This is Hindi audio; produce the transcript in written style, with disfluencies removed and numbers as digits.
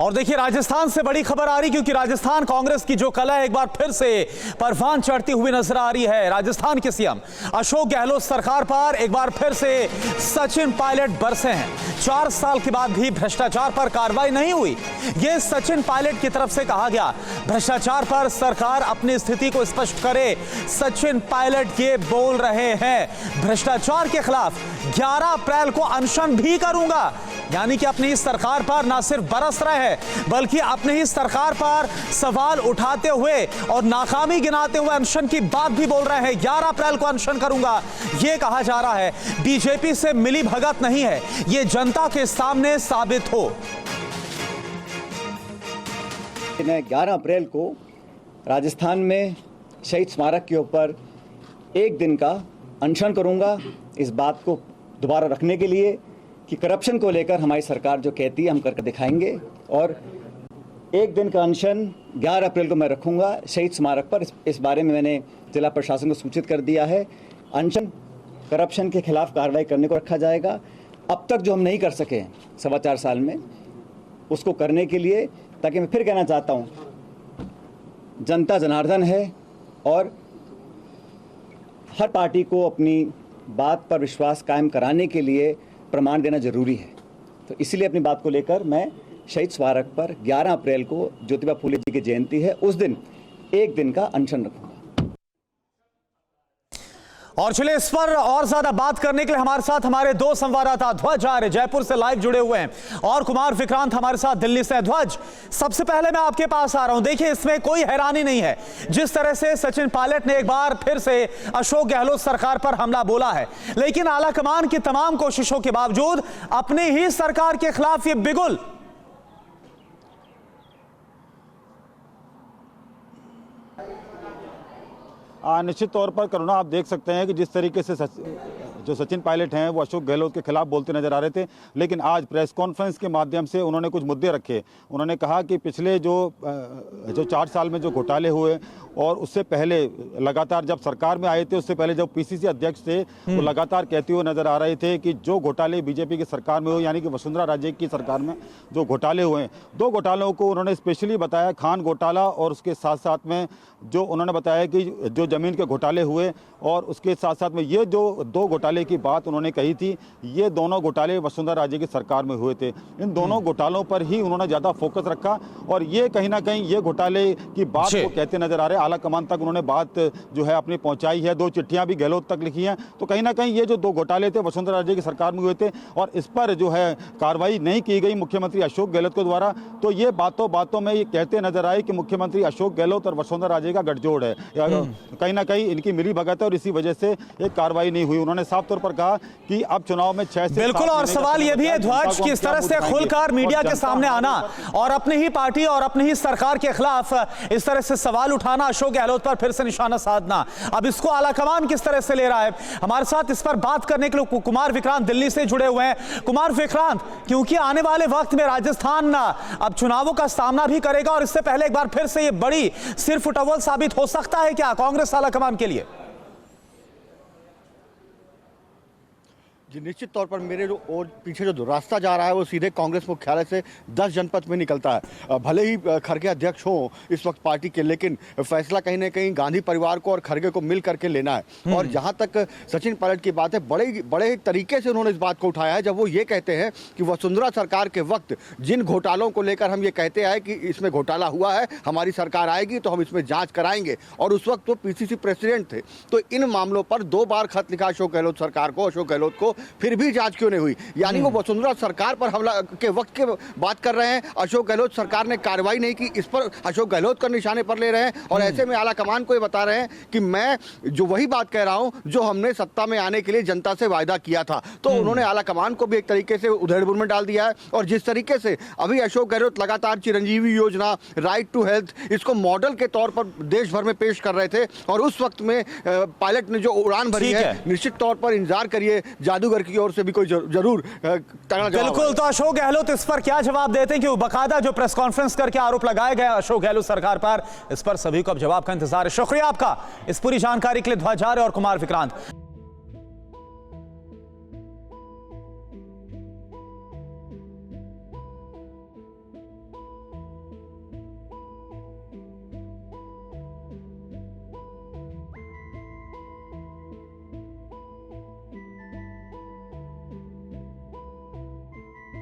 और देखिए राजस्थान से बड़ी खबर आ रही, क्योंकि राजस्थान कांग्रेस की जो कला एक बार फिर से परवान चढ़ती हुई नजर आ रही है। राजस्थान के सीएम अशोक गहलोत सरकार पर एक बार फिर से सचिन पायलट बरसे हैं। 4 साल के बाद भी भ्रष्टाचार पर कार्रवाई नहीं हुई। यह सचिन पायलट की तरफ से कहा गया। भ्रष्टाचार पर सरकार अपनी स्थिति को स्पष्ट करे, सचिन पायलट ये बोल रहे हैं। भ्रष्टाचार के खिलाफ 11 अप्रैल को अनशन भी करूंगा, यानी कि अपनी इस सरकार पर ना सिर्फ बरस रहे हैं बल्कि अपनी ही सरकार पर सवाल उठाते हुए और नाकामी गिनाते हुए अनशन की बात भी बोल रहे हैं। 11 अप्रैल को अनशन करूंगा यह कहा जा रहा है। बीजेपी से मिली भगत नहीं है, यह जनता के सामने साबित हो। 11 अप्रैल को राजस्थान में शहीद स्मारक के ऊपर एक दिन का अनशन करूंगा, इस बात को दोबारा रखने के लिए कि करप्शन को लेकर हमारी सरकार जो कहती है हम करके दिखाएंगे। और एक दिन का अनशन 11 अप्रैल को मैं रखूंगा शहीद स्मारक पर। इस बारे में मैंने जिला प्रशासन को सूचित कर दिया है। अनशन करप्शन के खिलाफ कार्रवाई करने को रखा जाएगा। अब तक जो हम नहीं कर सके 4.25 साल में, उसको करने के लिए, ताकि मैं फिर कहना चाहता हूँ, जनता जनार्दन है और हर पार्टी को अपनी बात पर विश्वास कायम कराने के लिए प्रमाण देना जरूरी है। तो इसीलिए अपनी बात को लेकर मैं शहीद स्मारक पर 11 अप्रैल को ज्योतिबा फूले जी की जयंती है, उस दिन एक दिन का अनशन रखूंगा। और चलिए इस पर और ज्यादा बात करने के लिए हमारे साथ हमारे 2 संवाददाता ध्वज आर्य जयपुर से लाइव जुड़े हुए हैं और कुमार विक्रांत हमारे साथ दिल्ली से। ध्वज, सबसे पहले मैं आपके पास आ रहा हूं। देखिए इसमें कोई हैरानी नहीं है, जिस तरह से सचिन पायलट ने एक बार फिर से अशोक गहलोत सरकार पर हमला बोला है, लेकिन आलाकमान की तमाम कोशिशों के बावजूद अपनी ही सरकार के खिलाफ ये बिगुल। निश्चित तौर पर करुणा, आप देख सकते हैं कि जिस तरीके से जो सचिन पायलट हैं वो अशोक गहलोत के खिलाफ बोलते नजर आ रहे थे, लेकिन आज प्रेस कॉन्फ्रेंस के माध्यम से उन्होंने कुछ मुद्दे रखे। उन्होंने कहा कि पिछले जो 4 साल में जो घोटाले हुए और उससे पहले लगातार जब सरकार में आए थे, उससे पहले जब पीसीसी अध्यक्ष थे, वो लगातार कहते हुए नजर आ रहे थे कि जो घोटाले बीजेपी की सरकार में हुए, यानी कि वसुंधरा राजे की सरकार में जो घोटाले हुए हैं, 2 घोटालों को उन्होंने स्पेशली बताया, खान घोटाला और उसके साथ साथ में जो उन्होंने बताया कि जो जमीन के घोटाले हुए, और उसके साथ साथ में ये जो 2 घोटाले की बात उन्होंने कही थी, ये दोनों घोटाले वसुंधरा राजे की सरकार में हुए थे। इन दोनों घोटालों पर ही उन्होंने ज़्यादा फोकस रखा और ये कहीं ना कहीं ये घोटाले की बात को कहते नजर आ रहे हैं। आला कमान तक उन्होंने बात जो है अपनी पहुंचाई है, 2 चिट्ठियां भी गहलोत तक लिखी हैं। तो कहीं ना कहीं ये जो 2 घोटाले थे वसुंधरा राजे की सरकार में हुए थे और इस पर जो है कार्रवाई नहीं की गई मुख्यमंत्री अशोक गहलोत के द्वारा, तो ये बातों में ये कहते नजर आए कि मुख्यमंत्री अशोक गहलोत और वसुंधरा राजे का गठजोड़ है, कहीं ना कहीं इनकी मिली भगत है और इसी वजह से एक कार्रवाई नहीं हुई। उन्होंने साफ तौर पर कहा कि अब चुनाव में 6 से बिल्कुल, और सवाल यह भी है ध्वज कि इस तरह से खुलकर मीडिया के सामने आना और अपनी ही पार्टी और अपनी ही सरकार के खिलाफ इस तरह से सवाल उठाना, अशोक गहलोत पर फिर से निशाना साधना, अब इसको आलाकमान किस तरह से ले रहा है? हमारे साथ इस पर बात करने के लिए कुमार विक्रांत दिल्ली से जुड़े हुए हैं। कुमार विक्रांत, क्योंकि आने वाले वक्त में राजस्थान अब चुनावों का सामना भी करेगा और इससे पहले एक बार फिर से यह बड़ी सिर फुटबॉल साबित हो सकता है क्या कांग्रेस आलाकमान के लिए? जी निश्चित तौर पर मेरे जो और पीछे जो रास्ता जा रहा है वो सीधे कांग्रेस मुख्यालय से 10 जनपद में निकलता है। भले ही खड़गे अध्यक्ष हो इस वक्त पार्टी के, लेकिन फैसला कहीं ना कहीं गांधी परिवार को और खड़गे को मिल करके लेना है। और जहां तक सचिन पायलट की बात है, बड़े तरीके से उन्होंने इस बात को उठाया है, जब वो ये कहते हैं कि वसुंधरा सरकार के वक्त जिन घोटालों को लेकर हम ये कहते आए कि इसमें घोटाला हुआ है, हमारी सरकार आएगी तो हम इसमें जाँच कराएंगे, और उस वक्त वो पीसीसी प्रेसिडेंट थे। तो इन मामलों पर 2 बार खत लिखा अशोक गहलोत सरकार को, अशोक गहलोत को, फिर भी जांच क्यों नहीं हुई? यानी वो वसुंधरा सरकार पर हमला के वक्त के बात कर रहे हैं, अशोक गहलोत सरकार ने कार्रवाई नहीं की, इस पर अशोक गहलोत का निशाने पर ले रहे हैं। और ऐसे में आला कमान को ये बता रहे हैं कि मैं जो वही बात कह रहा हूं जो हमने सत्ता में आने के लिए जनता से वायदा किया था। तो उन्होंने आला कमान को भी एक तरीके से उधेड़बुन में डाल दिया है। और जिस तरीके से अभी अशोक गहलोत लगातार चिरंजीवी योजना, राइट टू हेल्थ, इसको मॉडल के तौर पर देश भर में पेश कर रहे थे, और उस वक्त में पायलट ने जो उड़ान भरी है, निश्चित तौर पर इंतजार करिए जादूगर की ओर से भी कोई जरूर तगड़ा जवाब। बिल्कुल, तो अशोक गहलोत इस पर क्या जवाब देते हैं कि बकायदा जो प्रेस कॉन्फ्रेंस करके आरोप लगाए गए अशोक गहलोत सरकार पर, इस पर सभी को अब जवाब का इंतजार है। शुक्रिया आपका इस पूरी जानकारी के लिए ध्वज आर्य और कुमार विक्रांत।